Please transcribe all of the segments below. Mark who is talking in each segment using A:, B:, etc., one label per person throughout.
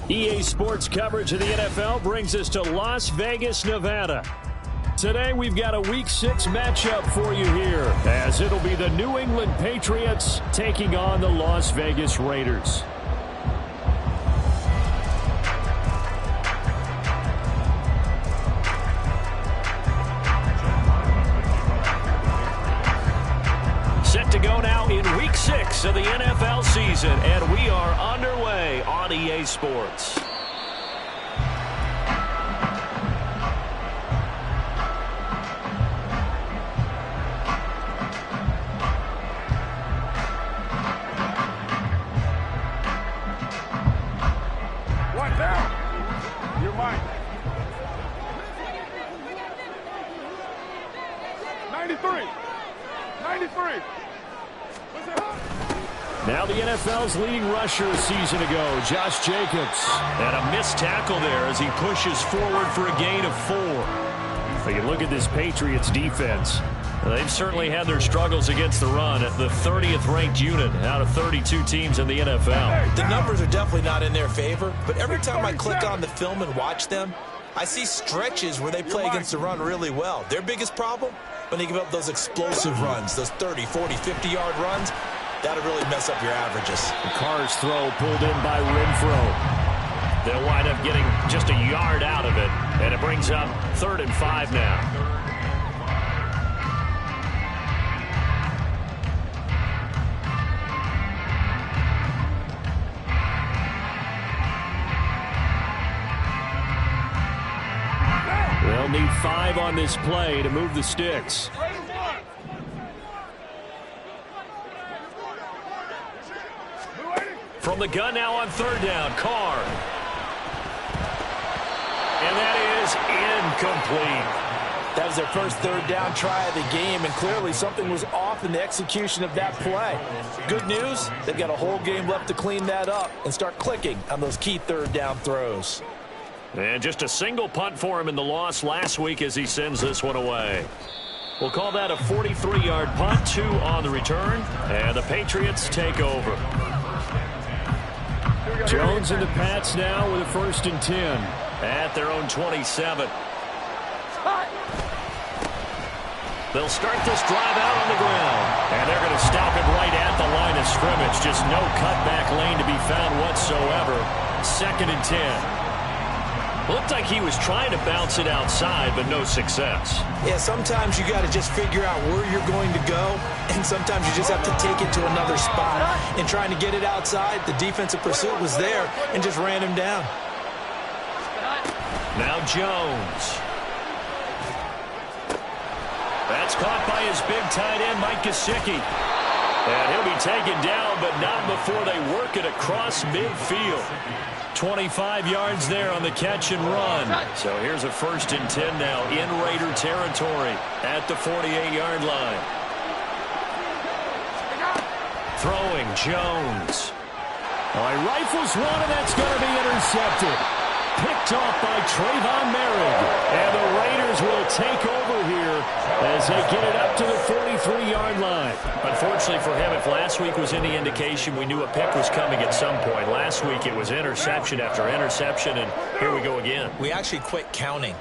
A: EA Sports coverage of the NFL brings us to Las Vegas, Nevada. Today we've got a Week 6 matchup for you here, as it'll be the New England Patriots taking on the Las Vegas Raiders. Set to go now in Week 6 of the NFL season, and we are underway on EA Sports.
B: One down. You're mine. 93. 93.
A: Now the NFL's leading rusher a season ago, Josh Jacobs. And a missed tackle there as he pushes forward for a gain of 4. But you look at this Patriots defense. They've certainly had their struggles against the run at the 30th ranked unit out of 32 teams in the NFL.
C: The numbers are definitely not in their favor, but every time I click on the film and watch them, I see stretches where they play against the run really well. Their biggest problem? When they give up those explosive runs, those 30, 40, 50-yard runs, that'll really mess up your averages.
A: The Carr's throw pulled in by Renfro. They'll wind up getting just a yard out of it, and it brings up 3rd and 5 now. They'll need 5 on this play to move the sticks. From the gun now on 3rd down, Carr. And that is incomplete.
D: That was their first 3rd down try of the game, and clearly something was off in the execution of that play. Good news, they've got a whole game left to clean that up and start clicking on those key 3rd down throws.
A: And just a single punt for him in the loss last week as he sends this one away. We'll call that a 43-yard punt, 2 on the return, and the Patriots take over. Jones and the Pats now with a 1st and 10 at their own 27. They'll start this drive out on the ground, and they're going to stop it right at the line of scrimmage. Just no cutback lane to be found whatsoever. 2nd and 10. Looked like he was trying to bounce it outside, but no success.
C: Yeah, sometimes you got to just figure out where you're going to go, and sometimes you just have to take it to another spot. And trying to get it outside, the defensive pursuit was there and just ran him down.
A: Now Jones. That's caught by his big tight end, Mike Gesicki. And he'll be taken down, but not before they work it across midfield. 25 yards there on the catch and run. So here's a 1st and 10 now in Raider territory at the 48-yard line. Throwing Jones. Oh, he rifles one, and that's going to be intercepted. Picked off by Trayvon Merrick. And the Raiders will take over here as they get it up to the 43-yard line. Unfortunately for him, if last week was any indication, we knew a pick was coming at some point. Last week it was interception after interception, and here we go again.
C: We actually quit counting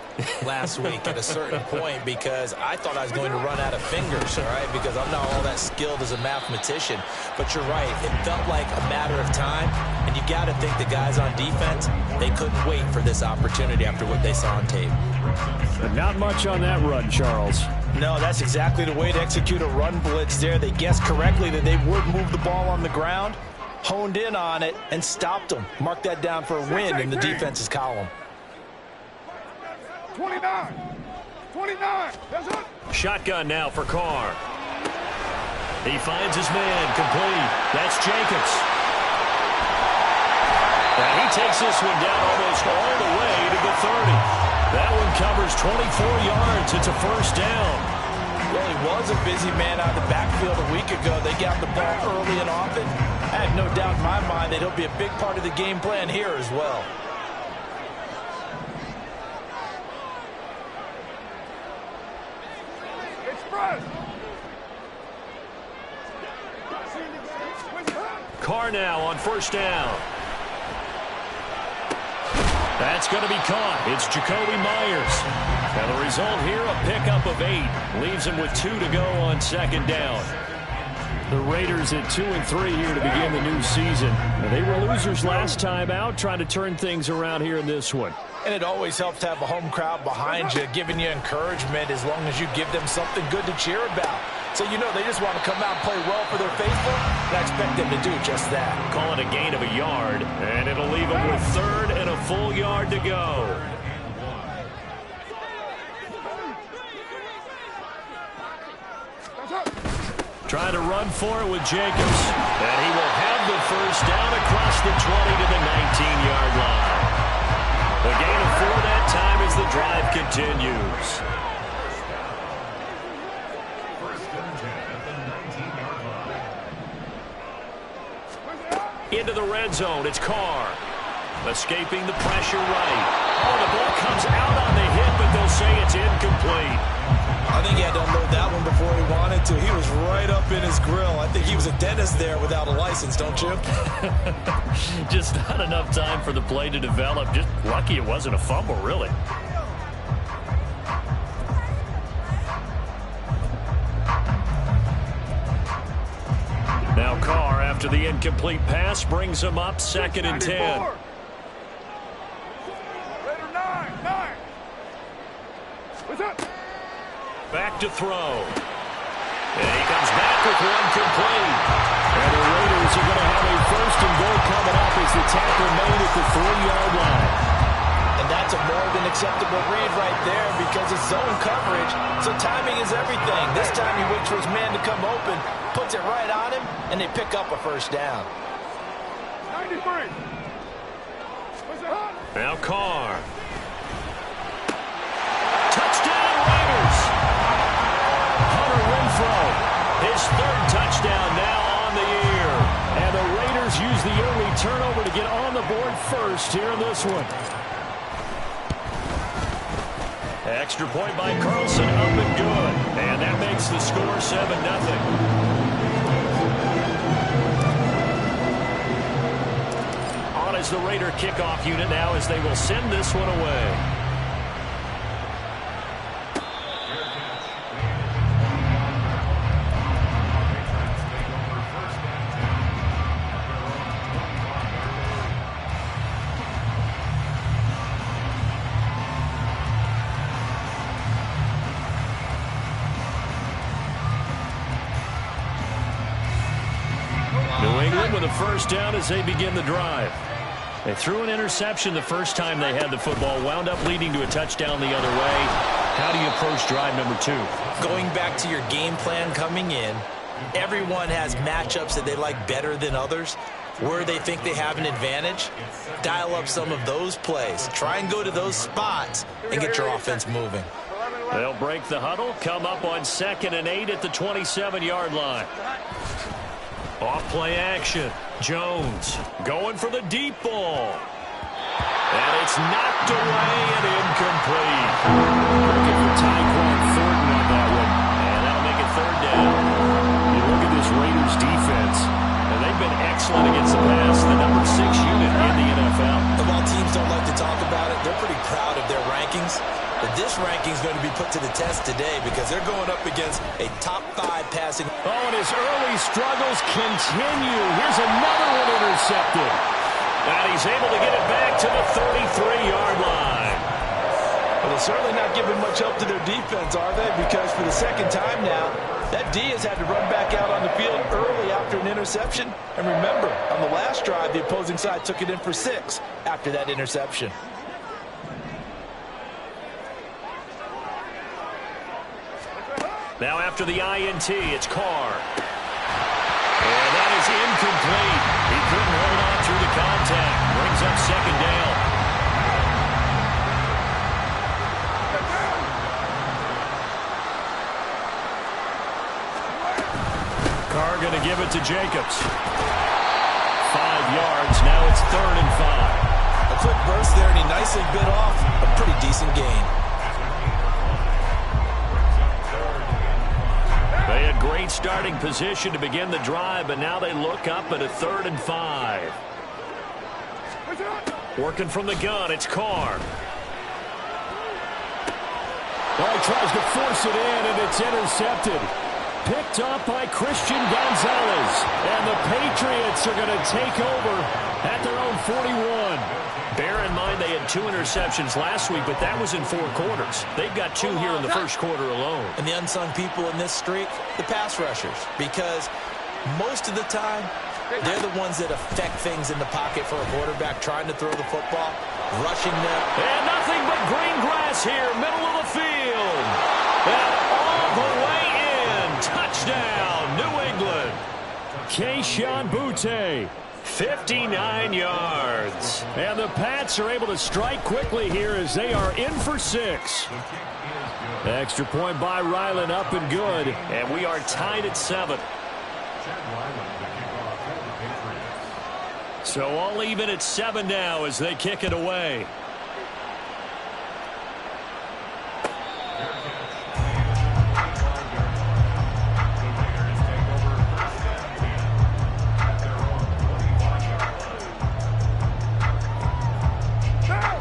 C: last week at a certain point because I thought I was going to run out of fingers, all right, because I'm not all that skilled as a mathematician. But you're right. It felt like a matter of time, and you got to think the guys on defense, they couldn't wait for this opportunity after what they saw on tape.
A: But not much on that run, Charles.
D: No, that's exactly the way to execute a run blitz there. They guessed correctly that they would move the ball on the ground, honed in on it, and stopped them. Mark that down for a win in the defense's column.
B: 29. 29. That's it.
A: Shotgun now for Carr. He finds his man complete. That's Jacobs. And he takes this one down almost all the way to the 30. That one covers 24 yards. It's a 1st down.
D: Well, he was a busy man out of the backfield a week ago. They got the ball early and often. I have no doubt in my mind that he'll be a big part of the game plan here as well.
B: Express.
A: Carr now on 1st down. That's going to be caught. It's Jacoby Myers. And the result here, a pickup of 8. Leaves him with 2 to go on second down. The Raiders at 2-3 here to begin the new season. They were losers last time out, trying to turn things around here in this one.
C: And it always helps to have a home crowd behind you, giving you encouragement as long as you give them something good to cheer about. So you know they just want to come out and play well for their faithful, and I expect them to do just that.
A: Call it a gain of a yard, and it'll leave them with 3rd and a full yard to go. Trying to run for it with Jacobs. And he will have the first down across the 20 to the 19-yard line. The gain of 4 that time as the drive continues. Into the red zone, it's Carr. Escaping the pressure right. Oh, the ball comes out on the hit, but they'll say it's incomplete.
C: I think he had to unload that one before he wanted to. He was right up in his grill. I think he was a dentist there without a license, don't you?
A: Just not enough time for the play to develop. Just lucky it wasn't a fumble, really. Now Carr, after the incomplete pass, brings him up 2nd and 10.
B: Raider 9. What's up?
A: Back to throw. And he comes back with one complete. And the Raiders are going to have a 1st and goal coming up as the tackle made at the 3-yard line.
C: And that's a more than acceptable read right there because it's zone coverage, so timing is everything. This time he waits for his man to come open, puts it right on him, and they pick up a 1st down.
B: 93. What's up?
A: Now Carr. Touchdown Raiders! Hunter Renfrow, his 3rd touchdown now on the year. And the Raiders use the early turnover to get on the board first here in this one. Extra point by Carlson, up and good. And that makes the score 7-0. On as the Raider kickoff unit now as they will send this one away. With a 1st down as they begin the drive. They threw an interception the first time they had the football, wound up leading to a touchdown the other way. How do you approach drive number 2?
C: Going back to your game plan coming in, everyone has matchups that they like better than others. Where they think they have an advantage, dial up some of those plays. Try and go to those spots and get your offense moving.
A: They'll break the huddle, come up on 2nd and 8 at the 27-yard line. Off play action. Jones going for the deep ball. And it's knocked away and incomplete. Looking for Tyquan Thornton on that one. And that'll make it 3rd down. You look at this Raiders defense, and they've been excellent against the pass. The number 6 unit in the NFL.
C: And while teams don't like to talk about it, they're pretty proud of their rankings. But this ranking is going to be put to the test today because they're going up against a top 5 passing.
A: Oh, and his early struggles continue. Here's another one intercepted. And he's able to get it back to the 33-yard line.
C: Well, they're certainly not giving much help to their defense, are they? Because for the 2nd time now, that D has had to run back out on the field early after an interception. And remember, on the last drive, the opposing side took it in for 6 after that interception.
A: Now after the INT, it's Carr. And that is incomplete. He couldn't hold on through the contact. Brings up 2nd down. Carr going to give it to Jacobs. 5 yards. Now it's 3rd and 5.
C: A quick burst there, and he nicely bit off a pretty decent gain.
A: They had great starting position to begin the drive, but now they look up at a 3rd and 5. Working from the gun, it's Carr. Well, he tries to force it in, and it's intercepted. Picked off by Christian Gonzalez. And the Patriots are going to take over at their own 41. Bear in mind they had 2 interceptions last week, but that was in 4 quarters. They've got 2 here in the first quarter alone.
C: And the unsung people in this streak, the pass rushers, because most of the time, they're the ones that affect things in the pocket for a quarterback trying to throw the football, rushing them.
A: And nothing but green grass here, middle of the field. And all the way in. Touchdown, New England. Kayshon Boutte, 59 yards. And the Pats are able to strike quickly here as they are in for 6. Extra point by Ryland, up and good. And we are tied at 7. So all even at 7 now as they kick it away.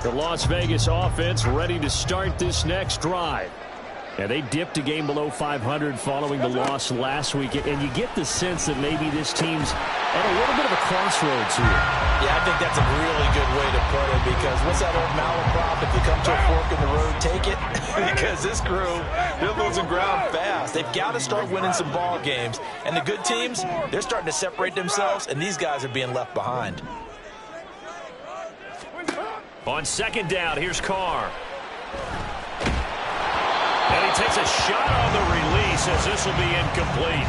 A: The Las Vegas offense ready to start this next drive. And they dipped a game below 500 following the loss last week. And you get the sense that maybe this team's at a little bit of a crossroads here.
C: Yeah, I think that's a really good way to put it, because what's that old malaprop? If you come to a fork in the road, take it. Because this crew, they're losing ground fast. They've got to start winning some ball games. And the good teams, they're starting to separate themselves, and these guys are being left behind.
A: On second down, here's Carr. And he takes a shot on the release as this will be incomplete.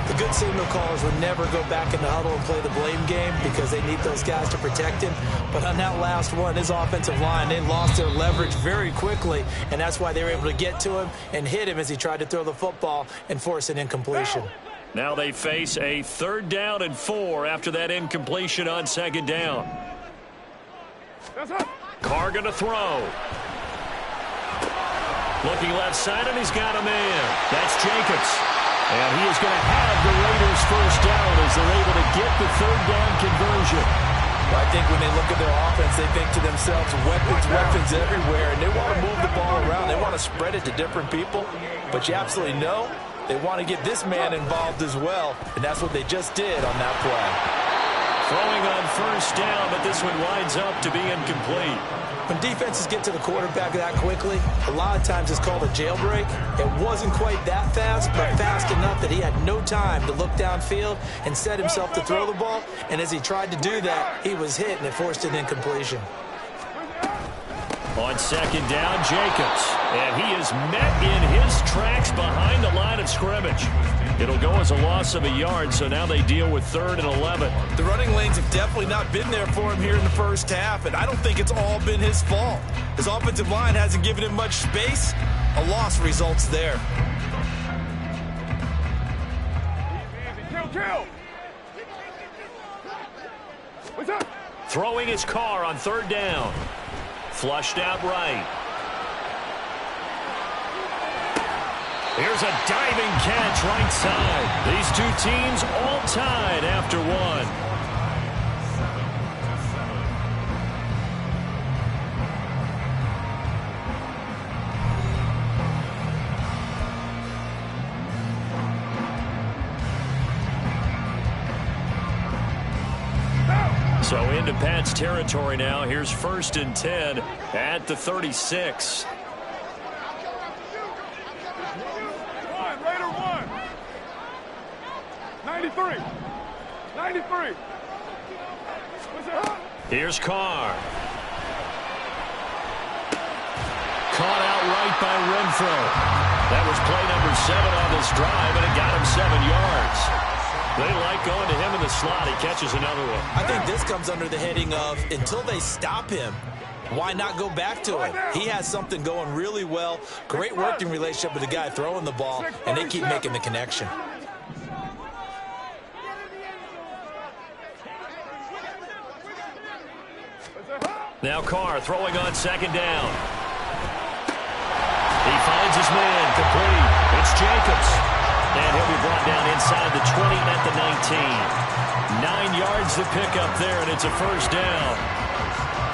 C: The good signal callers would never go back in the huddle and play the blame game because they need those guys to protect him. But on that last one, his offensive line, they lost their leverage very quickly, and that's why they were able to get to him and hit him as he tried to throw the football and force an incompletion.
A: Now they face a 3rd down and 4 after that incompletion on second down. Carr going to throw. Looking left side, and he's got a man. That's Jacobs. And he is going to have the Raiders first down as they're able to get the 3rd down conversion.
C: Well, I think when they look at their offense, they think to themselves, weapons everywhere, and they want to move the ball around. They want to spread it to different people. But you absolutely know they want to get this man involved as well, and that's what they just did on that play.
A: Throwing on first down, but this one winds up to be incomplete.
C: When defenses get to the quarterback that quickly, a lot of times it's called a jailbreak. It wasn't quite that fast, but fast enough that he had no time to look downfield and set himself to throw the ball. And as he tried to do that, he was hit, and it forced an incompletion.
A: On second down, Jacobs. And he is met in his tracks behind the line of scrimmage. It'll go as a loss of a yard, so now they deal with 3rd and 11.
C: The running lanes have definitely not been there for him here in the first half, and I don't think it's all been his fault. His offensive line hasn't given him much space. A loss results there.
B: Kill. What's up?
A: Throwing his Carr on 3rd down. Flushed out right. Here's a diving catch right side. These two teams all tied after 1. So into Pats territory now. Here's 1st and 10 at the 36.
B: Raider 1. 93.
A: Here's Carr. Caught out right by Renfro. That was play number 7 on this drive, and it got him 7 yards. They like going to him in the slot. He catches another one.
C: I think this comes under the heading of, until they stop him, why not go back to him? He has something going really well. Great working relationship with the guy throwing the ball, and they keep making the connection.
A: Now Carr throwing on second down. He finds his man, complete. It's Jacobs. And he'll be brought down inside the 20 at the 19. 9 yards to pick up there, and it's a first down.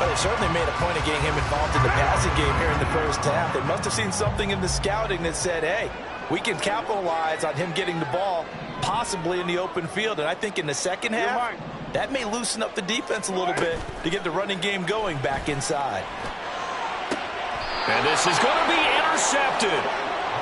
C: But they certainly made a point of getting him involved in the passing game here in the first half. They must have seen something in the scouting that said, hey, we can capitalize on him getting the ball possibly in the open field. And I think in the second half, that may loosen up the defense a little bit to get the running game going back inside.
A: And this is going to be intercepted.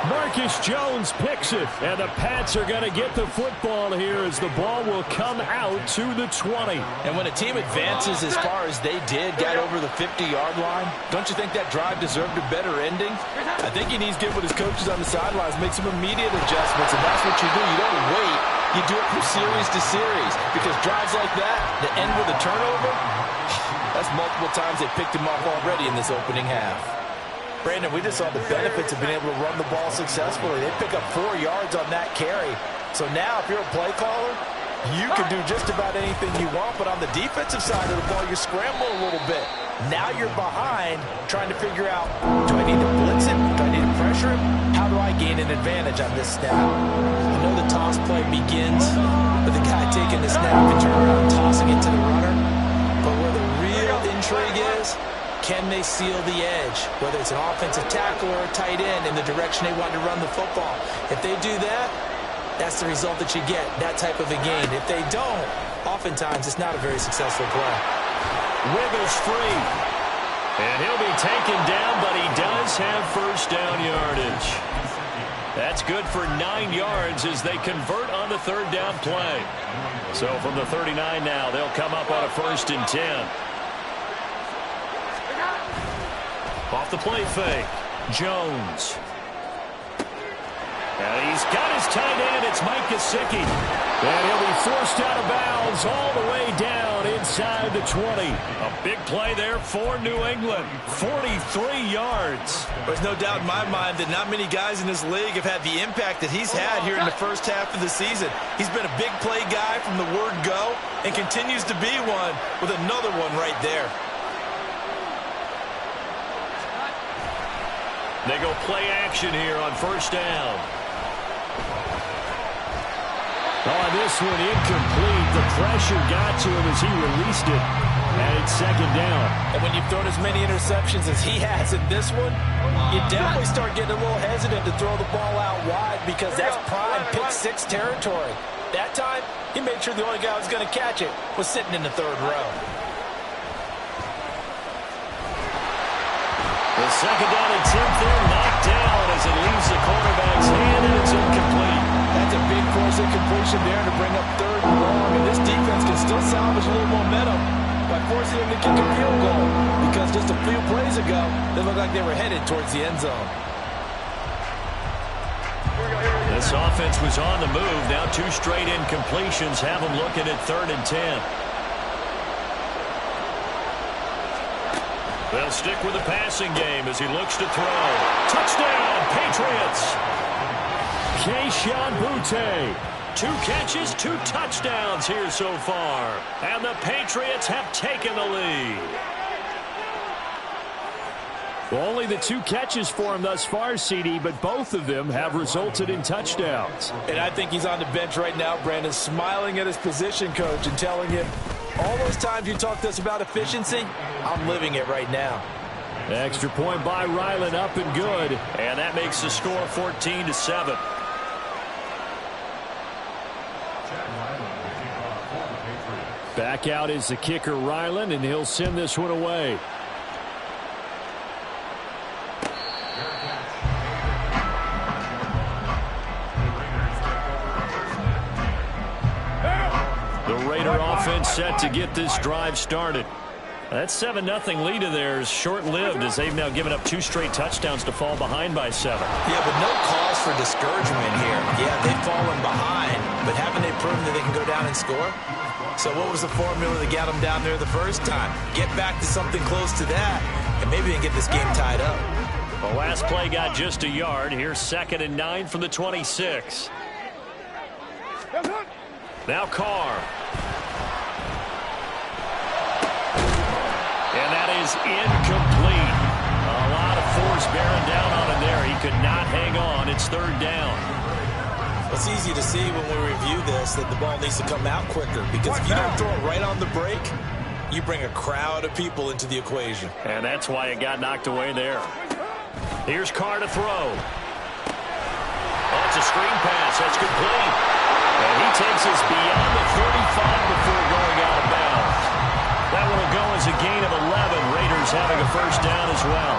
A: Marcus Jones picks it, and the Pats are going to get the football here as the ball will come out to the 20.
C: And when a team advances as far as they did, got over the 50-yard line, don't you think that drive deserved a better ending? I think he needs to get with his coaches on the sidelines, make some immediate adjustments, and that's what you do. You don't wait. You do it from series to series, because drives like that end with a turnover, that's multiple times they picked him off already in this opening half. Brandon, we just saw the benefits of being able to run the ball successfully. They pick up 4 yards on that carry. So now, if you're a play caller, you can do just about anything you want. But on the defensive side of the ball, you scramble a little bit. Now you're behind, trying to figure out, do I need to blitz him? Do I need to pressure him? How do I gain an advantage on this snap? I know the toss play begins with the guy taking the snap and turning around and tossing it to the runner. But where the real intrigue is, can they seal the edge, whether it's an offensive tackle or a tight end, in the direction they want to run the football? If they do that, that's the result that you get, that type of a gain. If they don't, oftentimes it's not a very successful play.
A: Wiggles free. And he'll be taken down, but he does have first down yardage. That's good for 9 yards as they convert on the third down play. So from the 39 now, they'll come up on a 1st and 10. Off the play fake, Jones. And he's got his tight end. It's Mike Gesicki. And he'll be forced out of bounds all the way down inside the 20. A big play there for New England. 43 yards.
C: There's no doubt in my mind that not many guys in this league have had the impact that he's had here in the first half of the season. He's been a big play guy from the word go and continues to be one with another one right there.
A: They go play action here on first down. On this one, incomplete. The pressure got to him as he released it. And it's second down.
C: And when you've thrown as many interceptions as he has in this one, you definitely start getting a little hesitant to throw the ball out wide, because that's prime pick 6 territory. That time, he made sure the only guy who was going to catch it was sitting in the 3rd row.
A: The second down attempt there, knocked down as it leaves the quarterback's hand, and it's incomplete.
C: That's a big force incompletion there to bring up 3rd and long, and this defense can still salvage a little momentum by forcing him to kick a field goal, because just a few plays ago, they looked like they were headed towards the end zone.
A: This offense was on the move. Now 2 straight incompletions have them looking at 3rd and 10. They'll stick with the passing game as he looks to throw. Touchdown, Patriots! Kayshon Boutte. 2 catches, 2 touchdowns here so far. And the Patriots have taken the lead. Well, only the 2 catches for him thus far, CD, but both of them have resulted in touchdowns.
C: And I think he's on the bench right now, Brandon, smiling at his position coach and telling him, all those times you talked to us about efficiency, I'm living it right now.
A: Extra point by Ryland, up and good. And that makes the score 14-7. Back out is the kicker, Ryland, and he'll send this one away. The Raider offense set to get this drive started. That 7-0 lead of theirs short-lived as they've now given up 2 straight touchdowns to fall behind by 7.
C: Yeah, but no cause for discouragement here. Yeah, they've fallen behind, but haven't they proven that they can go down and score? So what was the formula that got them down there the first time? Get back to something close to that, and maybe they can get this game tied up.
A: The last play got just a yard. Here's 2nd and 9 from the 26. Now Carr. And that is incomplete. A lot of force bearing down on him there. He could not hang on. It's 3rd down.
C: It's easy to see when we review this that the ball needs to come out quicker, because if you don't throw it right on the break, you bring a crowd of people into the equation.
A: And that's why it got knocked away there. Here's Carr to throw. Oh, it's a screen pass. That's complete. And he takes us beyond the 35 before going out of bounds. That one will go as a gain of 11. Raiders having a first down as well.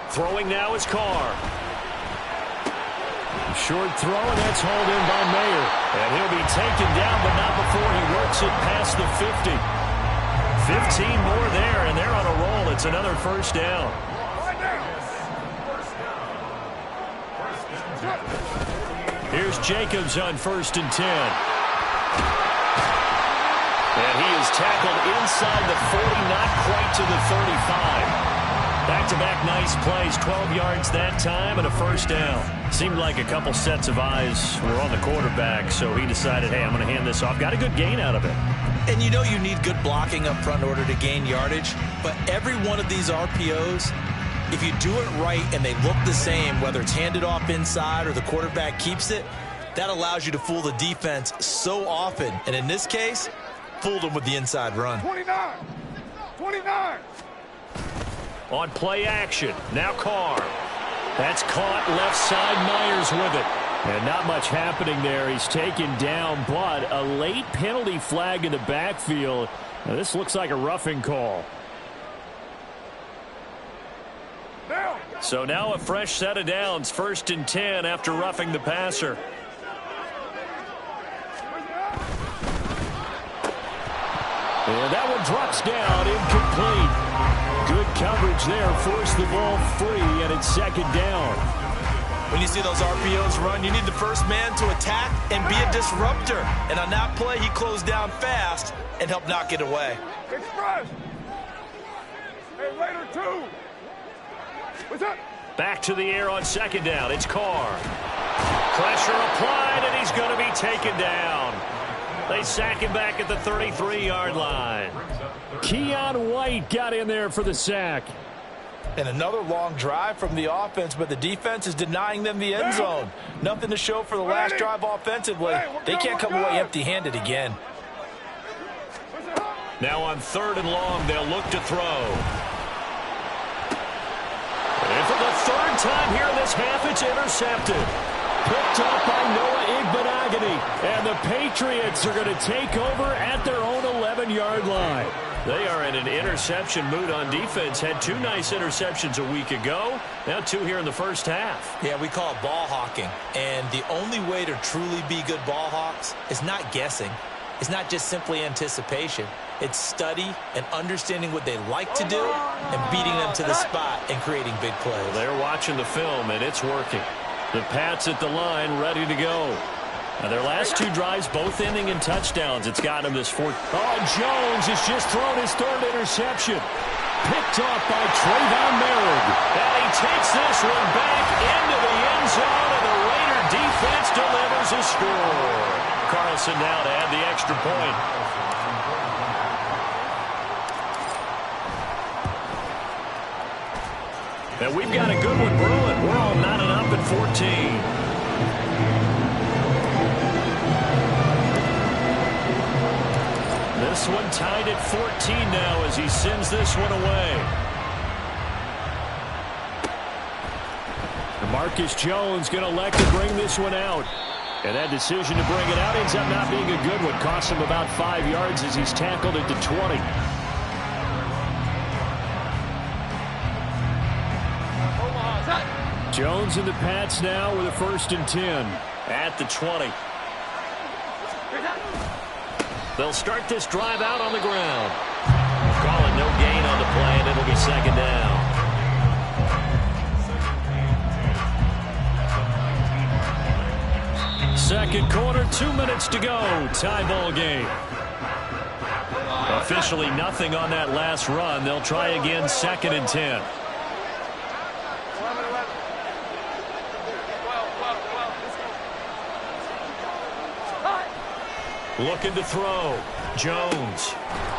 B: 6-18.
A: Throwing now is Carr. Short throw, and that's hauled in by Mayer. And he'll be taken down, but not before he works it past the 50. 15 more there, and they're on a roll. It's another first down. Here's Jacobs on 1st and 10. And he is tackled inside the 40, not quite to the 35. Back-to-back nice plays, 12 yards that time and a first down. Seemed like a couple sets of eyes were on the quarterback, so he decided, hey, I'm going to hand this off. Got a good gain out of it.
C: And you know you need good blocking up front in order to gain yardage, but every one of these RPOs, if you do it right and they look the same, whether it's handed off inside or the quarterback keeps it, that allows you to fool the defense so often. And in this case, fooled them with the inside run.
B: 29. 29.
A: On play action, now Carr. That's caught left side, Myers with it. And not much happening there. He's taken down, but a late penalty flag in the backfield. Now, this looks like a roughing call.
B: Down.
A: So now a fresh set of downs, 1st and 10 after roughing the passer. And that one drops down, incomplete. Good coverage there, forced the ball free, and it's 2nd down.
C: When you see those RPOs run, you need the first man to attack and be a disruptor. And on that play, he closed down fast and helped knock it away.
B: Express. Hey, later, 2. What's up?
A: Back to the air on 2nd down. It's Carr. Pressure applied, and he's going to be taken down. They sack him back at the 33-yard line. Keon White got in there for the sack.
D: And another long drive from the offense, but the defense is denying them the end zone. Nothing to show for the last drive offensively. They can't come away empty-handed again.
A: Now on 3rd and long, they'll look to throw. And for the 3rd time here in this half, it's intercepted. Picked up by Noah Igbenogany. And the Patriots are going to take over at their own 11-yard line. They are in an interception mood on defense. Had 2 nice interceptions a week ago. Now 2 here in the first half.
C: Yeah, we call it ball hawking. And the only way to truly be good ball hawks is not guessing. It's not just simply anticipation. It's study and understanding what they like to do and beating them to the spot and creating big plays.
A: Well, they're watching the film, and it's working. The Pats at the line, ready to go. Now their last 2 drives, both ending in touchdowns. It's got him this 4th. Oh, Jones has just thrown his 3rd interception. Picked off by Trayvon Merrick. And he takes this one back into the end zone, and the Raider defense delivers a score. Carlson now to add the extra point. And we've got a good one brewing. We're all knotted up at 14. This one tied at 14 now as he sends this one away. Marcus Jones going to elect to bring this one out. And that decision to bring it out ends up not being a good one. Costs him about 5 yards as he's tackled at the 20. Jones and the Pats now with a 1st and 10 at the 20. They'll start this drive out on the ground. Calling no gain on the play, and it'll be 2nd down. Second quarter, 2 minutes to go. Tie ball game. Officially nothing on that last run. They'll try again, 2nd and 10. Looking to throw. Jones.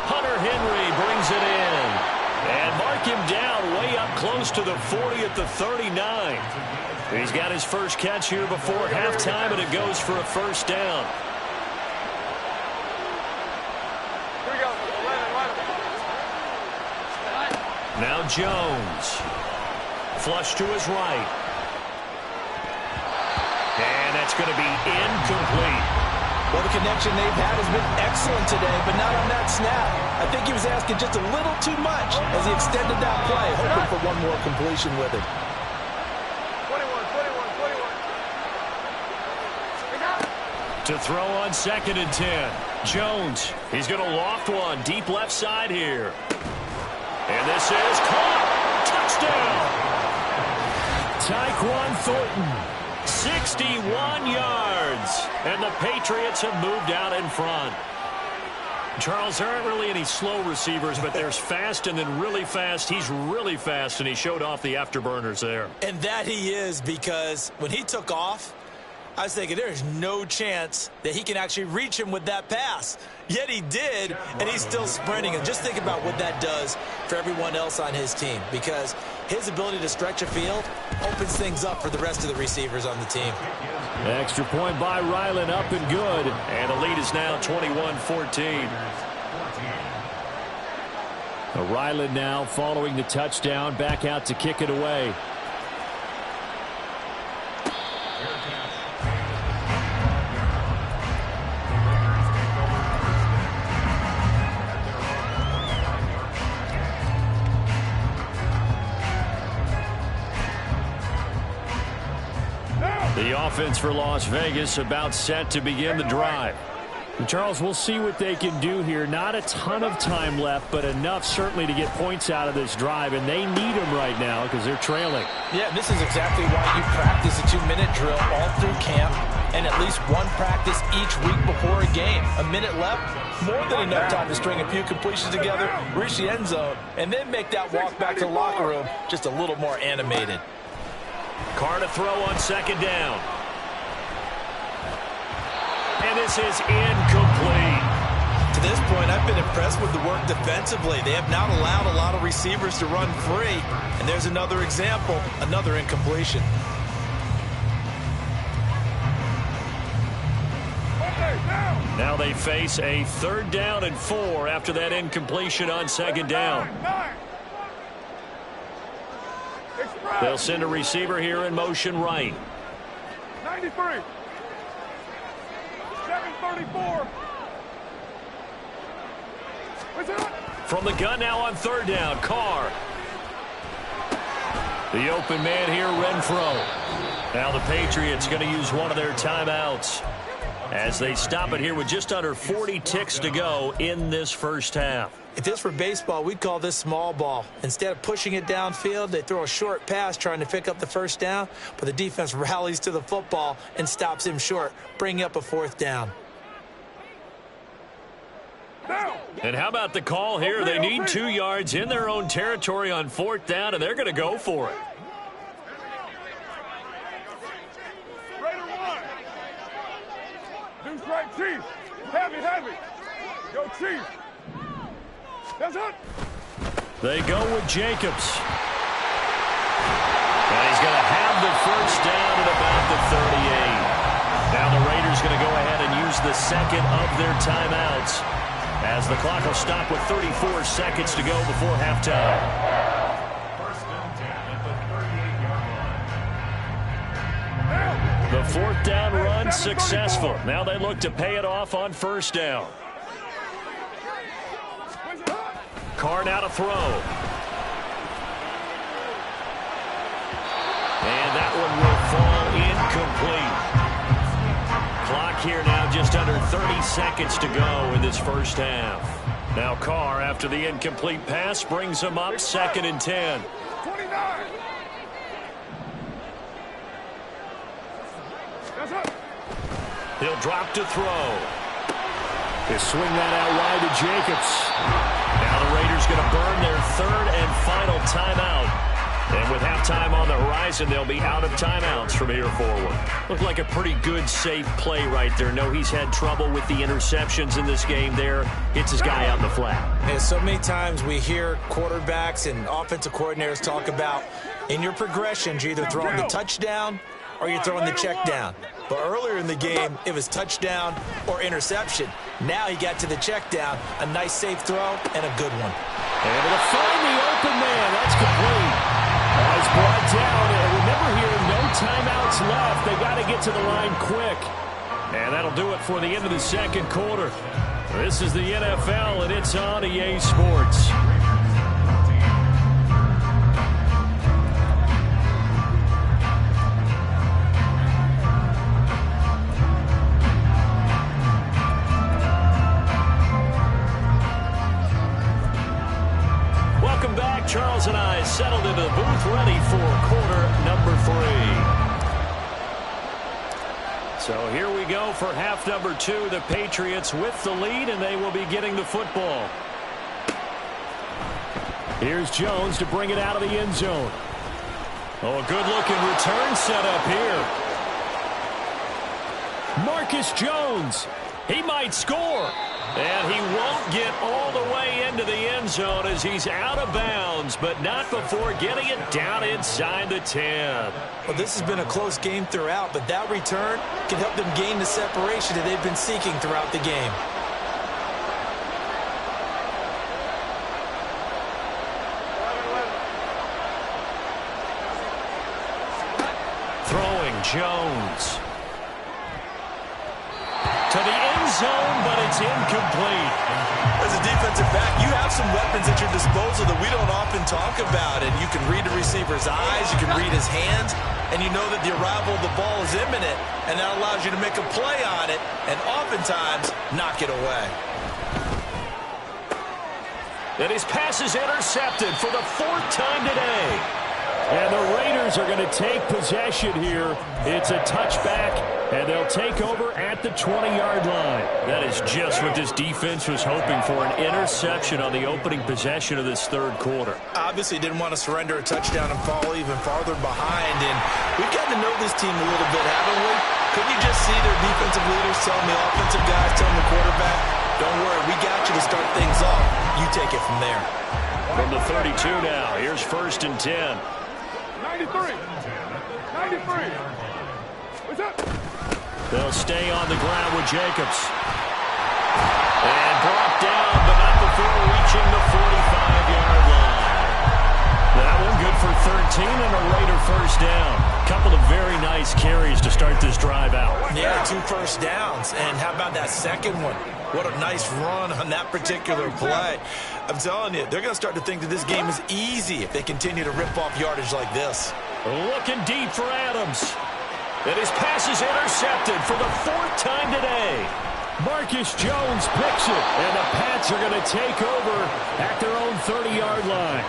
A: Hunter Henry brings it in. And mark him down way up close to the 40 at the 39. He's got his first catch here before halftime, and it goes for a first down.
B: Here we go.
A: Now Jones. Flush to his right. And that's going to be incomplete.
C: Well, the connection they've had has been excellent today, but not on that snap. I think he was asking just a little too much as he extended that play, hoping for one more completion with it.
B: 21.
A: To throw on 2nd and 10. Jones, he's going to loft one deep left side here. And this is caught. Touchdown. Tyquan Thornton. 61 yards, and the Patriots have moved out in front. Charles, there aren't really any slow receivers, but there's fast and then really fast. He's really fast, and he showed off the afterburners there.
C: And that he is, because when he took off, I was thinking there's no chance that he can actually reach him with that pass. Yet he did, and he's still sprinting. And just think about what that does for everyone else on his team, because his ability to stretch a field opens things up for the rest of the receivers on the team.
A: Extra point by Ryland, up and good. And the lead is now 21-14. Ryland now following the touchdown, back out to kick it away. The offense for Las Vegas about set to begin the drive. And Charles, we'll see what they can do here. Not a ton of time left, but enough certainly to get points out of this drive, and they need them right now because they're trailing.
C: Yeah, this is exactly why you practice a 2-minute drill all through camp and at least one practice each week before a game. A minute left, more than enough time to string a few completions together, reach the end zone, and then make that walk back to the locker room just a little more animated.
A: Carr to throw on 2nd down. And this is incomplete.
C: To this point, I've been impressed with the work defensively. They have not allowed a lot of receivers to run free. And there's another example, another incompletion.
A: Now they face a 3rd down and 4 after that incompletion on 2nd down. They'll send a receiver here in motion right.
B: 93. 734.
A: From the gun now on 3rd down, Carr. The open man here, Renfro. Now the Patriots going to use one of their timeouts as they stop it here with just under 40 ticks to go in this first half.
C: If this were baseball, we'd call this small ball. Instead of pushing it downfield, they throw a short pass trying to pick up the first down, but the defense rallies to the football and stops him short, bringing up a 4th down.
A: And how about the call here? They need 2 yards in their own territory on 4th down, and they're going to go for it.
B: Raider 1. Deuce right, Chief. Heavy, heavy. Go, Chief. That's it.
A: They go with Jacobs. And he's going to have the first down at about the 38. Now the Raiders going to go ahead and use the 2nd of their timeouts as the clock will stop with 34 seconds to go before halftime. The 4th down run successful. Now they look to pay it off on 1st down. Carr now to throw. And that one will fall incomplete. Clock here now just under 30 seconds to go in this first half. Now Carr, after the incomplete pass, brings him up 2nd and 10.
B: 29. That's it.
A: He'll drop to throw. They swing that out wide to Jacobs. Now the Raiders going to burn their 3rd and final timeout. And with halftime on the horizon, they'll be out of timeouts from here forward. Looked like a pretty good, safe play right there. No, he's had trouble with the interceptions in this game there. Hits his guy out in the flat.
C: Yeah, so many times we hear quarterbacks and offensive coordinators talk about In your progressions, you're either throwing the touchdown or you're throwing the check down. But earlier in the game, it was touchdown or interception. Now he got to the check down, a nice safe throw, and a good one.
A: Able to find the open man. That's complete. It's brought down. And remember here, no timeouts left. They got to get to the line quick. And that'll do it for the end of the second quarter. This is the NFL, and it's on EA Sports. Welcome back. Charles and I settled into the booth, ready for quarter number 3. So here we go for half number 2. The Patriots with the lead, and they will be getting the football. Here's Jones to bring it out of the end zone. Oh, a good-looking return set up here. Marcus Jones. He might score. And he won't get all the way into the end zone as he's out of bounds, but not before getting it down inside the 10.
C: Well, this has been a close game throughout, but that return can help them gain the separation that they've been seeking throughout the game.
A: Throwing Jones. To the end zone, but it's incomplete.
C: As a defensive back, you have some weapons at your disposal that we don't often talk about. And you can read the receiver's eyes, you can read his hands, and you know that the arrival of the ball is imminent, and that allows you to make a play on it and oftentimes knock it away.
A: And his pass is intercepted for the 4th time today. And the Raiders are going to take possession here. It's a touchback, and they'll take over at the 20-yard line. That is just what this defense was hoping for, an interception on the opening possession of this third quarter.
C: Obviously didn't want to surrender a touchdown and fall even farther behind, and we've gotten to know this team a little bit, haven't we? Couldn't you just see their defensive leaders telling the offensive guys, telling the quarterback, don't worry, we got you to start things off. You take it from there.
A: From the 32 now, here's 1st and 10.
B: 93. 93. What's up?
A: They'll stay on the ground with Jacobs. And brought down, but not before reaching the 45-yard line. That one good for 13 and a Raider first down. Couple of very nice carries to start this drive out.
C: Yeah, 2 first downs. And how about that second one? What a nice run on that particular play. I'm telling you, they're going to start to think that this game is easy if they continue to rip off yardage like this.
A: Looking deep for Adams. And his pass is intercepted for the 4th time today. Marcus Jones picks it, and the Pats are going to take over at their own 30-yard line.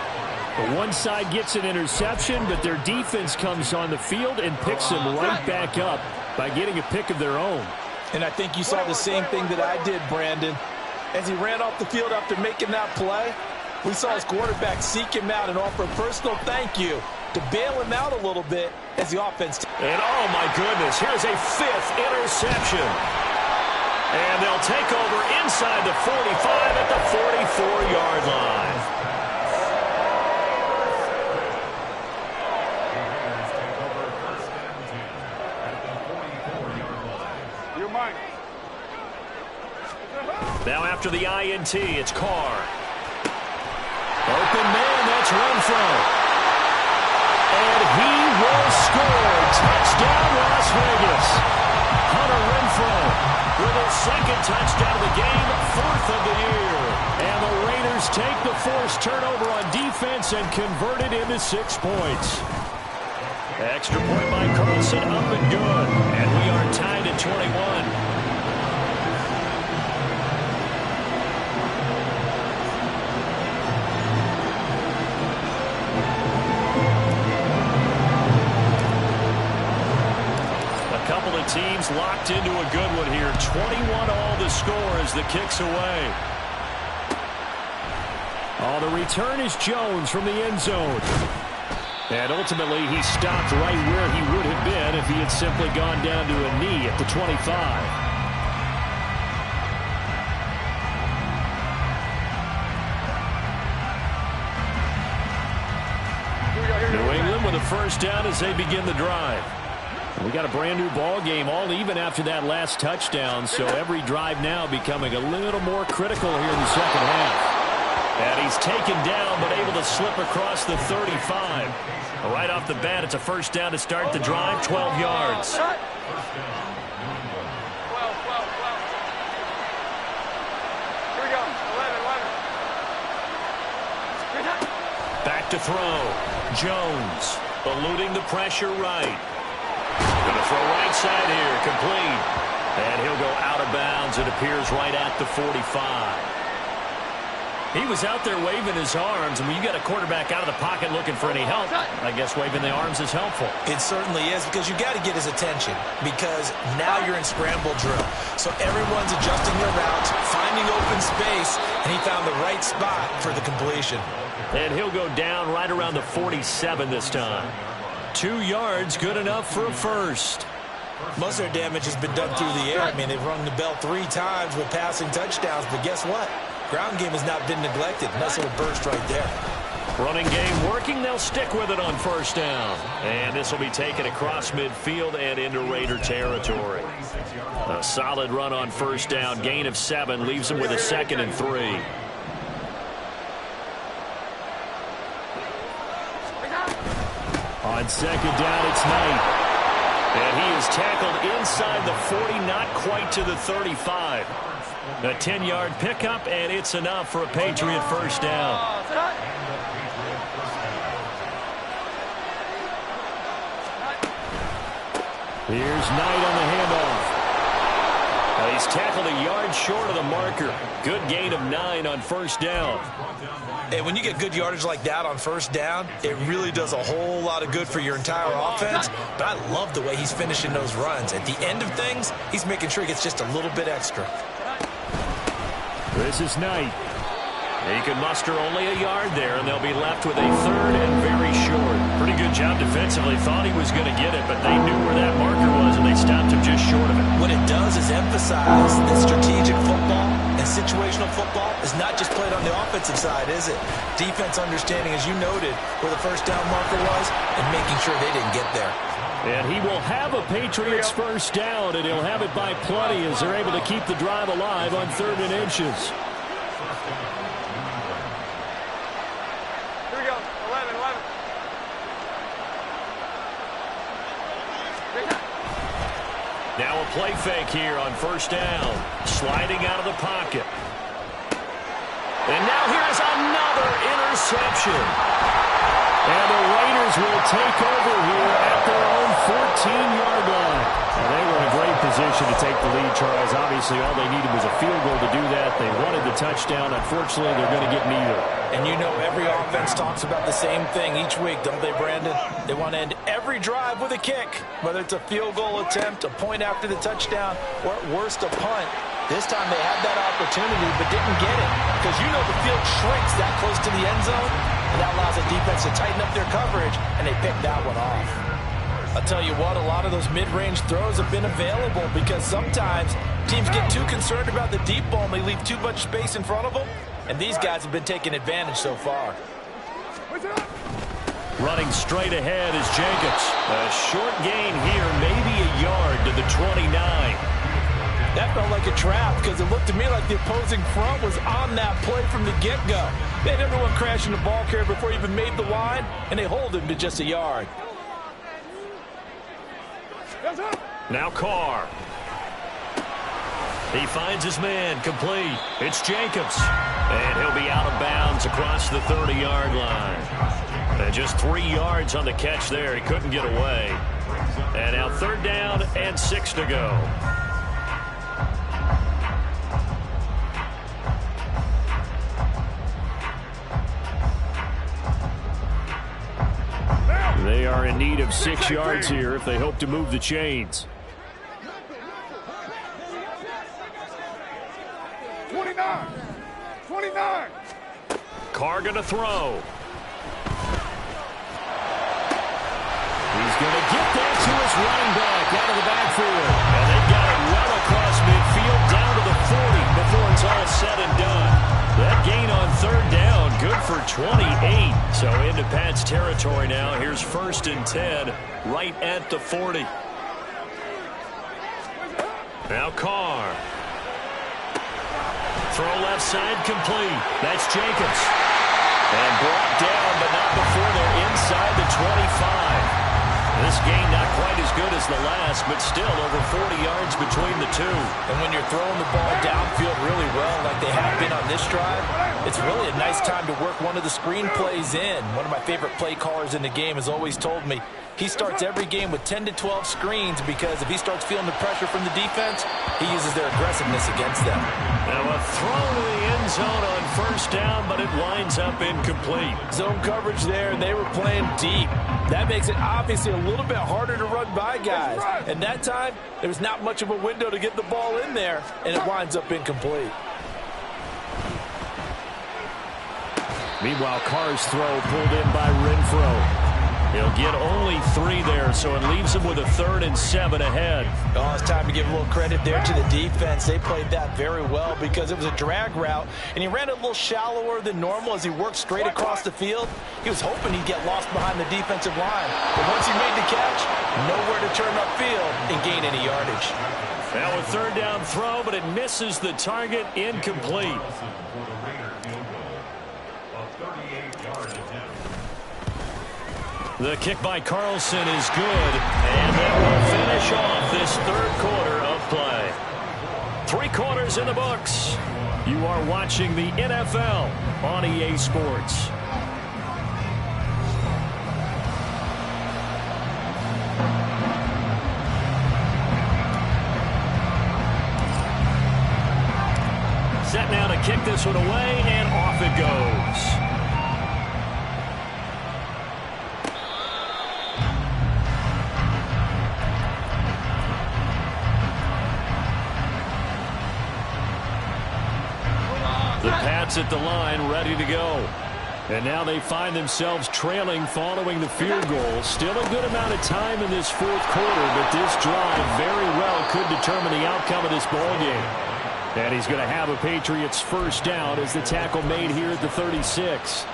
A: The one side gets an interception, but their defense comes on the field and picks them right back up by getting a pick of their own.
D: And I think you saw the same thing that I did, Brandon. As he ran off the field after making that play, we saw his quarterback seek him out and offer a personal thank you to bail him out a little bit as the offense.
A: And oh my goodness, here's a 5th interception. And they'll take over inside the 45 at the 44-yard line. Now after the INT, it's Carr. Open man, that's Renfro. And he will score. Touchdown, Las Vegas. Hunter Renfro with his 2nd touchdown of the game, 4th of the year. And the Raiders take the forced turnover on defense and convert it into 6 points. Extra point by Carlson, up and good. And we are tied at 21. Teams locked into a good one here. 21 all the score as the kick's away. Oh, the return is Jones from the end zone. And ultimately, he stopped right where he would have been if he had simply gone down to a knee at the 25. New England with the first down as they begin the drive. We got a brand new ball game, all even after that last touchdown, so every drive now becoming a little more critical here in the second half. And he's taken down, but able to slip across the 35. Right off the bat, it's a first down to start the drive, 12 yards. Back to throw. Jones eluding the pressure right. Going to throw right side here, complete. And he'll go out of bounds. It appears right at the 45. He was out there waving his arms, and when you got a quarterback out of the pocket looking for any help, I guess waving the arms is helpful.
C: It certainly is, because you got to get his attention, because now you're in scramble drill. So everyone's adjusting their routes, finding open space, and he found the right spot for the completion.
A: And he'll go down right around the 47 this time. 2 yards, good enough for a first.
C: Most of their damage has been done through the air. I mean, they've rung the bell 3 times with passing touchdowns, but guess what? Ground game has not been neglected. Nice little burst right there.
A: Running game working. They'll stick with it on first down. And this will be taken across midfield and into Raider territory. A solid run on first down. Gain of 7 leaves them with a 2nd and 3. On second down, it's Knight. And he is tackled inside the 40, not quite to the 35. A 10-yard pickup, and it's enough for a Patriot first down. Here's Knight on the handoff. He's tackled a yard short of the marker. Good gain of 9 on first down.
C: And when you get good yardage like that on first down, it really does a whole lot of good for your entire offense. But I love the way he's finishing those runs. At the end of things, he's making sure he gets just a little bit extra.
A: This is Knight. He can muster only a yard there, and they'll be left with a 3rd and very short. Pretty good job defensively. Thought he was going to get it, but they knew where that marker was, and they stopped him just short of it.
C: What it does is emphasize that strategic football and situational football is not just played on the offensive side, is it? Defense understanding, as you noted, where the first down marker was and making sure they didn't get there.
A: And he will have a Patriots first down, and he'll have it by plenty as they're able to keep the drive alive on 3rd and inches. Now a play fake here on first down. Sliding out of the pocket. And now here's another interception. And the Raiders will take over here at their own 14-yard line. Well, they were in a great position to take the lead, Charles. Obviously, all they needed was a field goal to do that. They wanted the touchdown. Unfortunately, they're going to get neither.
C: And you know every offense talks about the same thing each week, don't they, Brandon? They want to end every drive with a kick, whether it's a field goal attempt, a point after the touchdown, or at worst a punt. This time they had that opportunity but didn't get it because you know the field shrinks that close to the end zone, and that allows the defense to tighten up their coverage, and they picked that one off. I'll tell you what, a lot of those mid-range throws have been available because sometimes teams get too concerned about the deep ball and they leave too much space in front of them, and these guys have been taking advantage so far.
A: Running straight ahead is Jacobs. A short gain here, maybe a yard to the 29.
C: That felt like a trap because it looked to me like the opposing front was on that play from the get-go. They had everyone crashing the ball carrier before he even made the line, and they hold him to just a yard.
A: Now Carr. He finds his man, complete. It's Jacobs. And he'll be out of bounds across the 30-yard line. And just 3 yards on the catch there. He couldn't get away. And now 3rd down and 6 to go. They are in need of 6 yards here if they hope to move the chains.
B: 29.
A: Carr going to throw. He's going to get that to his running back out of the backfield. And they've got it well across midfield down to the 40 before it's all said and done. That gain on 3rd down, good for 28. So into Pat's territory now. Here's 1st and 10 right at the 40. Now Carr. Throw left side complete. That's Jacobs. And brought down, but not before they're inside the 25. This game not quite as good as the last, but still over 40 yards between the two.
C: And when you're throwing the ball downfield really well, like they have been on this drive, it's really a nice time to work one of the screen plays in. One of my favorite play callers in the game has always told me he starts every game with 10 to 12 screens because if he starts feeling the pressure from the defense, he uses their aggressiveness against them.
A: Now a throw to the end zone on 1st down, but it winds up incomplete.
C: Zone coverage there, and they were playing deep. That makes it obviously a little bit harder to run by guys. And that time, there was not much of a window to get the ball in there, and it winds up incomplete.
A: Meanwhile, Carr's throw pulled in by Renfro. He'll get only 3 there, so it leaves him with a 3rd and 7 ahead.
C: Oh, it's time to give a little credit there to the defense. They played that very well because it was a drag route, and he ran a little shallower than normal as he worked straight across the field. He was hoping he'd get lost behind the defensive line. But once he made the catch, nowhere to turn upfield and gain any yardage.
A: Now a 3rd down throw, but it misses the target, incomplete. The kick by Carlson is good, and that will finish off this 3rd quarter of play. 3 quarters in the books. You are watching the NFL on EA Sports. Set now to kick this one away, and off it goes. The Pats at the line, ready to go. And now they find themselves trailing following the field goal. Still a good amount of time in this 4th quarter, but this drive very well could determine the outcome of this ball game. And he's going to have a Patriots 1st down as the tackle made here at the 36.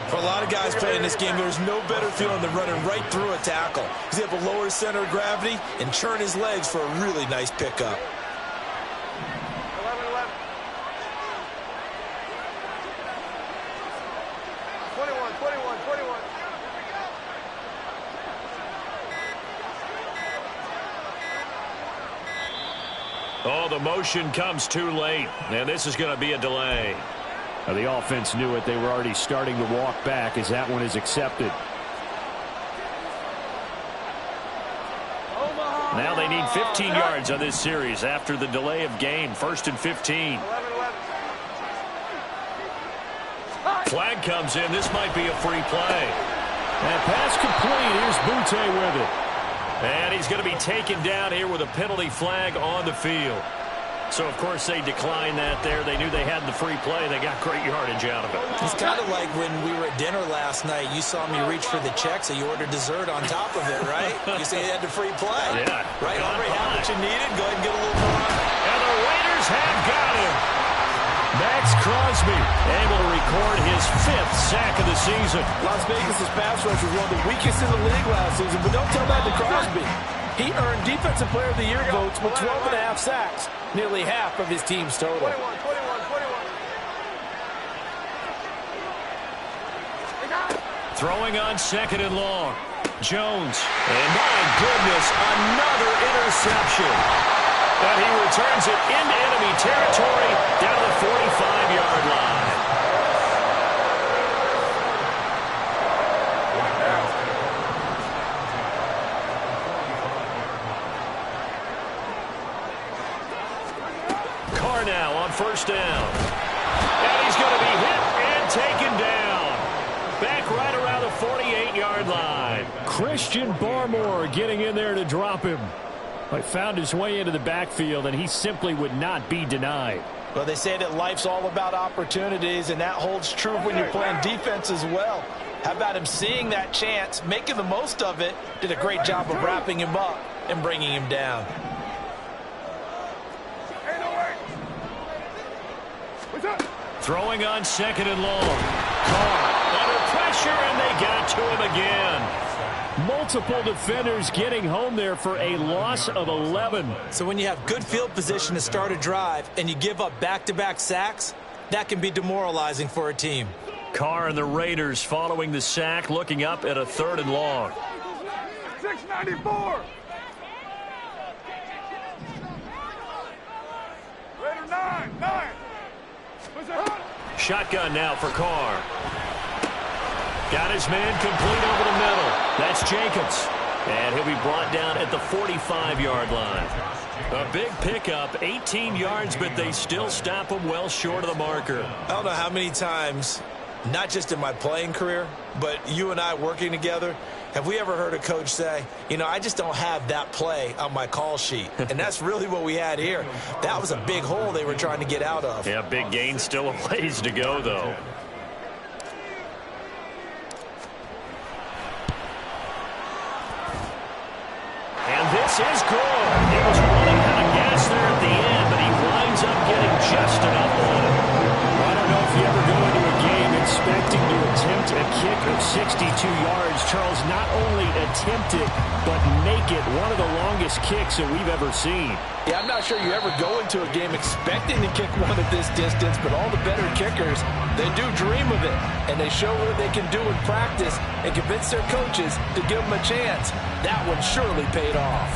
C: For a lot of guys playing this game, there's no better feeling than running right through a tackle. He's able to lower his center of gravity and churn his legs for a really nice pickup.
B: 21.
A: Oh, the motion comes too late, and this is going to be a delay. Now, the offense knew it. They were already starting to walk back as that one is accepted. Now they need 15 yards on this series after the delay of game. 1st and 15. Flag comes in. This might be a free play. And pass complete. Here's Butte with it. And he's going to be taken down here with a penalty flag on the field. So, of course, they declined that there. They knew they had the free play. They got great yardage out of it.
C: It's kind of like when we were at dinner last night. You saw me reach for the check, so you ordered dessert on top of it, right? You say you had the free play.
A: Yeah.
C: Right? Already had what you needed. Go ahead and get a little more on it.
A: And the Raiders have got him. Max Crosby able to record his 5th sack of the season.
D: Las Vegas' pass rush was one of the weakest in the league last season, but don't tell that to Crosby. He earned Defensive Player of the Year votes with 12.5 sacks, nearly half of his team's total.
B: 21.
A: Throwing on 2nd and long. Jones. And my goodness, another interception. And he returns it into enemy territory down the 45-yard line. Carr now on 1st down. And he's going to be hit and taken down. Back right around the 48-yard line. Christian Barmore getting in there to drop him. He found his way into the backfield, and he simply would not be denied.
C: Well, they say that life's all about opportunities, and that holds true when you're playing defense as well. How about him seeing that chance, making the most of it, did a great job of wrapping him up and bringing him down.
A: Throwing on 2nd and long. Carr. Under pressure, and they got to him again. Multiple defenders getting home there for a loss of 11.
C: So when you have good field position to start a drive and you give up back-to-back sacks, that can be demoralizing for a team.
A: Carr and the Raiders following the sack, looking up at a 3rd and long.
B: 694. Raider 9.
A: Shotgun now for Carr. Got his man complete over the middle. That's Jacobs. And he'll be brought down at the 45-yard line. A big pickup, 18 yards, but they still stop him well short of the marker.
C: I don't know how many times, not just in my playing career, but you and I working together, have we ever heard a coach say, you know, I just don't have that play on my call sheet. And that's really what we had here. That was a big hole they were trying to get out of.
A: Yeah, big gain, still a ways to go, though. And this is good. He was running out of gas there at the end, but he winds up getting just enough on it. I don't know if you ever go into a game expecting to attempt a kick of 62 yards. Charles, not only attempt it, but make it one of the longest kicks that we've ever seen.
D: Yeah, I'm not sure you ever go into a game expecting to kick one at this distance, but all the better kickers, they do dream of it, and they show what they can do in practice and convince their coaches to give them a chance. That one surely paid off.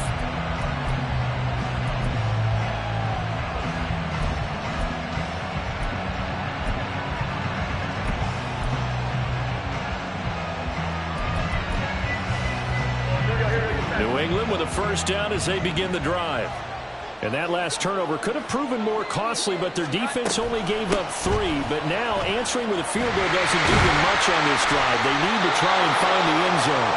A: New England with a first down as they begin the drive. And that last turnover could have proven more costly, but their defense only gave up 3. But now answering with a field goal doesn't do them much on this drive. They need to try and find the end zone.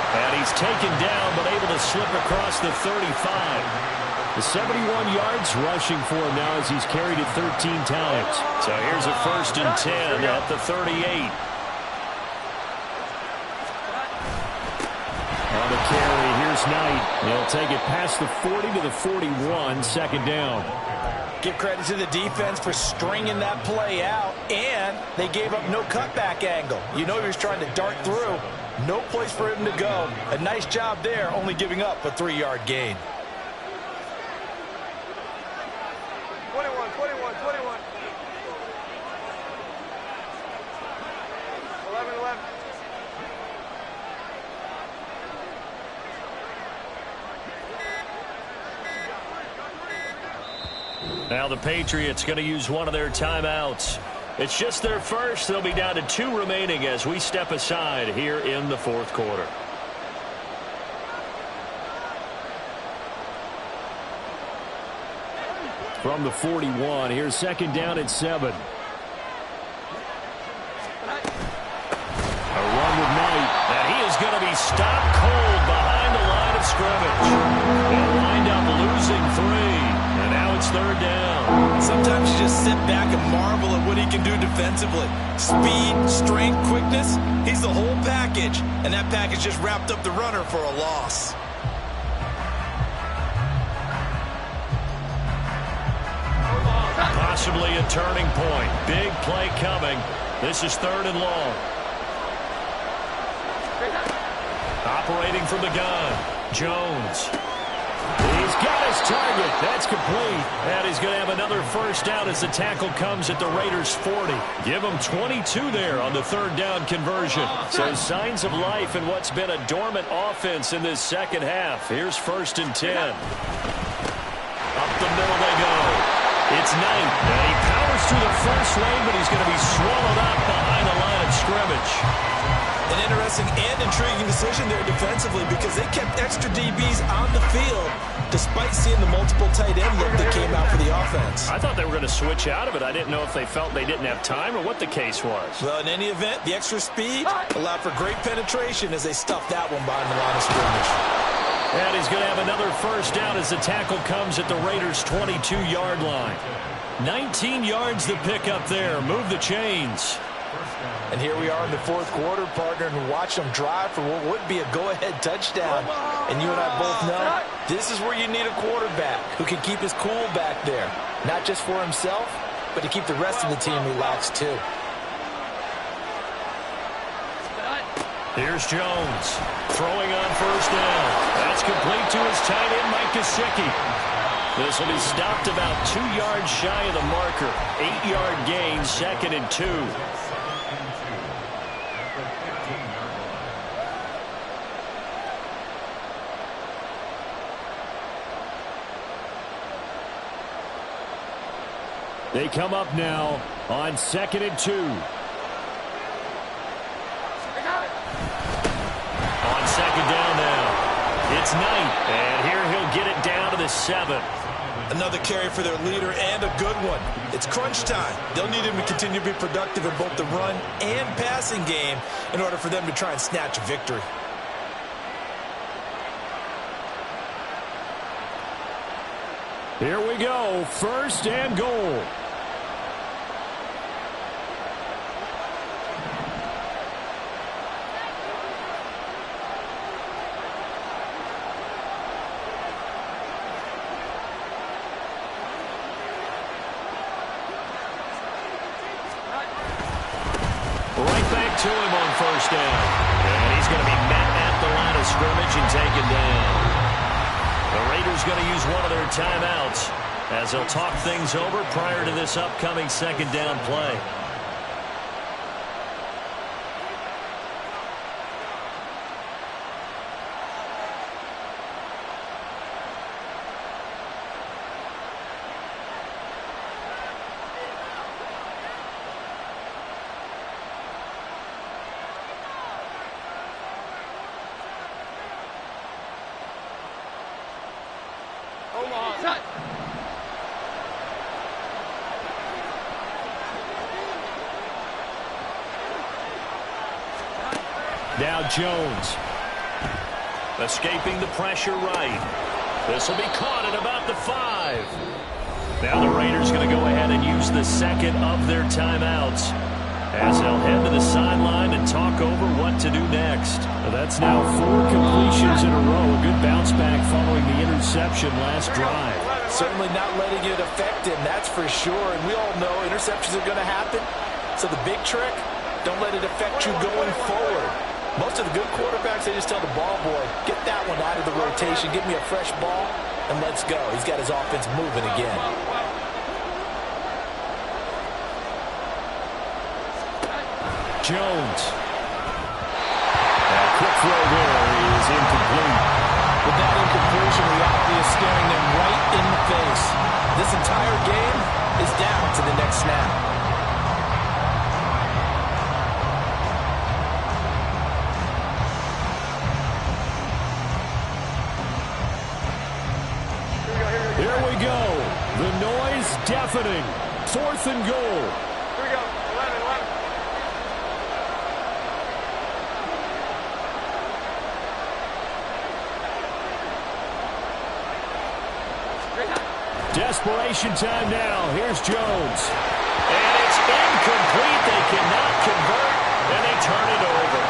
A: And he's taken down, but able to slip across the 35. The 71 yards rushing for him now as he's carried it 13 times. So here's a 1st and 10 at the 38. On the carry, here's Knight. He'll take it past the 40 to the 41, 2nd down.
C: Give credit to the defense for stringing that play out, and they gave up no cutback angle. You know he was trying to dart through. No place for him to go. A nice job there, only giving up a 3-yard gain.
B: 21. 11.
A: Now the Patriots going to use one of their timeouts. It's just their first. They'll be down to 2 remaining as we step aside here in the 4th quarter. From the 41, here's 2nd down and 7. A run with Knight, and he is going to be stopped cold behind the line of scrimmage. They'll wind up losing 3. And now it's 3rd down.
C: Sometimes you just sit back and marvel at what he can do defensively. Speed, strength, quickness, he's the whole package. And that package just wrapped up the runner for a loss.
A: Possibly a turning point. Big play coming. This is 3rd and long. Operating from the gun, Jones. He's got his target. That's complete. And he's going to have another 1st down as the tackle comes at the Raiders' 40. Give him 22 there on the 3rd down conversion. So signs of life in what's been a dormant offense in this 2nd half. Here's 1st and 10. Up the middle they go. It's Knight. And he powers through the first lane, but he's going to be swallowed up behind the line of scrimmage.
C: An interesting and intriguing decision there defensively because they kept extra DBs on the field despite seeing the multiple tight end look that came out for the offense.
A: I thought they were going to switch out of it. I didn't know if they felt they didn't have time or what the case was.
C: Well, in any event, the extra speed allowed for great penetration as they stuffed that one behind the line of scrimmage.
A: And he's going to have another 1st down as the tackle comes at the Raiders' 22-yard line. 19 yards the pick up there. Move the chains.
C: And here we are in the 4th quarter, partner, and watch them drive for what would be a go-ahead touchdown. And you and I both know this is where you need a quarterback who can keep his cool back there. Not just for himself, but to keep the rest of the team relaxed too.
A: Here's Jones throwing on first down. That's complete to his tight end, Mike Gesicki. This will be stopped about 2 yards shy of the marker. 8-yard gain, 2nd and 2. They come up now on 2nd and 2. On 2nd down now. It's Knight, and here he'll get it down to the 7.
C: Another carry for their leader, and a good one. It's crunch time. They'll need him to continue to be productive in both the run and passing game in order for them to try and snatch a victory.
A: Here we go, 1st and goal. To him on 1st down. And he's going to be met at the line of scrimmage and taken down. The Raiders going to use one of their timeouts as they'll talk things over prior to this upcoming 2nd down play. Now Jones. Escaping the pressure right. This will be caught at about the 5. Now the Raiders going to go ahead and use the 2nd of their timeouts as they'll head to the sideline and talk over what to do next. That's now 4 completions in a row. A good bounce back following the interception last drive.
C: Certainly not letting it affect him, that's for sure. And we all know interceptions are going to happen. So the big trick, don't let it affect you going forward. Most of the good quarterbacks, they just tell the ball boy, get that one out of the rotation, give me a fresh ball, and let's go. He's got his offense moving again.
A: Jones. A quick throw there is incomplete.
C: With that incompletion, reality is staring them right in the face. This entire game is down to the next snap.
A: The noise deafening. 4th and goal.
B: Here we go. 11.
A: Desperation time now. Here's Jones. And it's incomplete. They cannot convert, and they turn it over.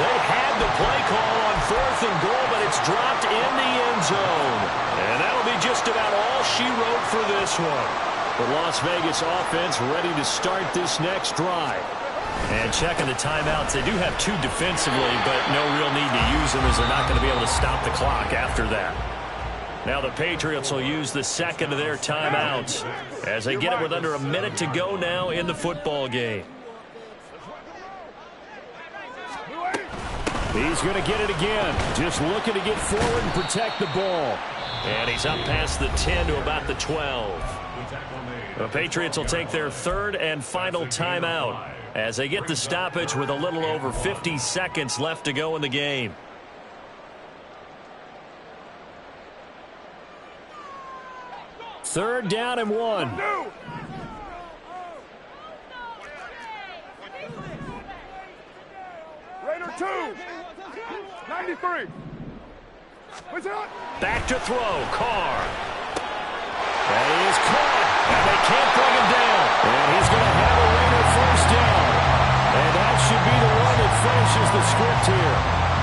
A: They had the play call on 4th and goal, but it's dropped in the end zone. And that'll be just about all she wrote for this one. The Las Vegas offense ready to start this next drive. And checking the timeouts, they do have 2 defensively, but no real need to use them as they're not going to be able to stop the clock after that. Now the Patriots will use the 2nd of their timeouts as they get it with under a minute to go now in the football game. He's going to get it again. Just looking to get forward and protect the ball. And he's up past the 10 to about the 12. The Patriots will take their 3rd and final timeout as they get the stoppage with a little over 50 seconds left to go in the game. Third down and 1.
B: Raider 2. 93. What's up?
A: Back to throw. Carr. That is caught. And they can't bring him down. And he's going to have a Raider 1st down. And that should be the one that finishes the script here.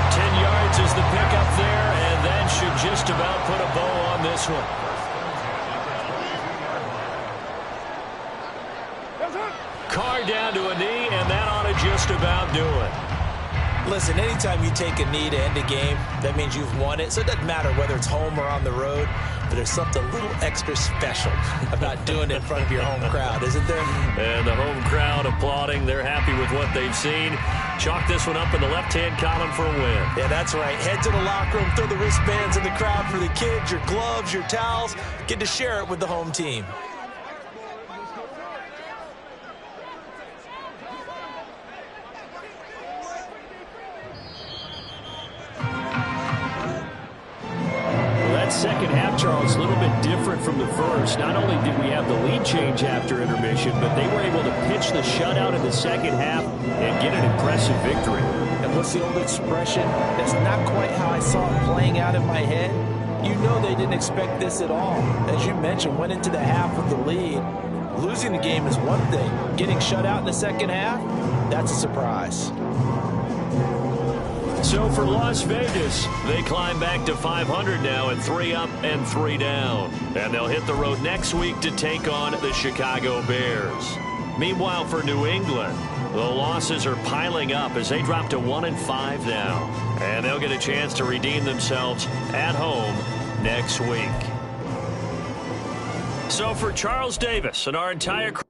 A: 10 yards is the pickup there, and that should just about put a bow on this one. Carr down to a knee, and that ought to just about do it.
C: Listen, anytime you take a knee to end a game, that means you've won it. So it doesn't matter whether it's home or on the road, but there's something a little extra special about doing it in front of your home crowd, isn't there?
A: And the home crowd applauding. They're happy with what they've seen. Chalk this one up in the left-hand column for a win.
C: Yeah, that's right. Head to the locker room, throw the wristbands in the crowd for the kids, your gloves, your towels. Get to share it with the home team.
A: Second half, Charles, a little bit different from the first. Not only did we have the lead change after intermission, but they were able to pitch the shutout in the second half and get an impressive victory.
C: And what's the old expression? That's not quite how I saw it playing out in my head. You know they didn't expect this at all. As you mentioned, went into the half with the lead. Losing the game is one thing. Getting shut out in the second half, that's a surprise.
A: So for Las Vegas, they climb back to 500 now at 3 up and 3 down. And they'll hit the road next week to take on the Chicago Bears. Meanwhile, for New England, the losses are piling up as they drop to 1-5 now. And they'll get a chance to redeem themselves at home next week. So for Charles Davis and our entire crew,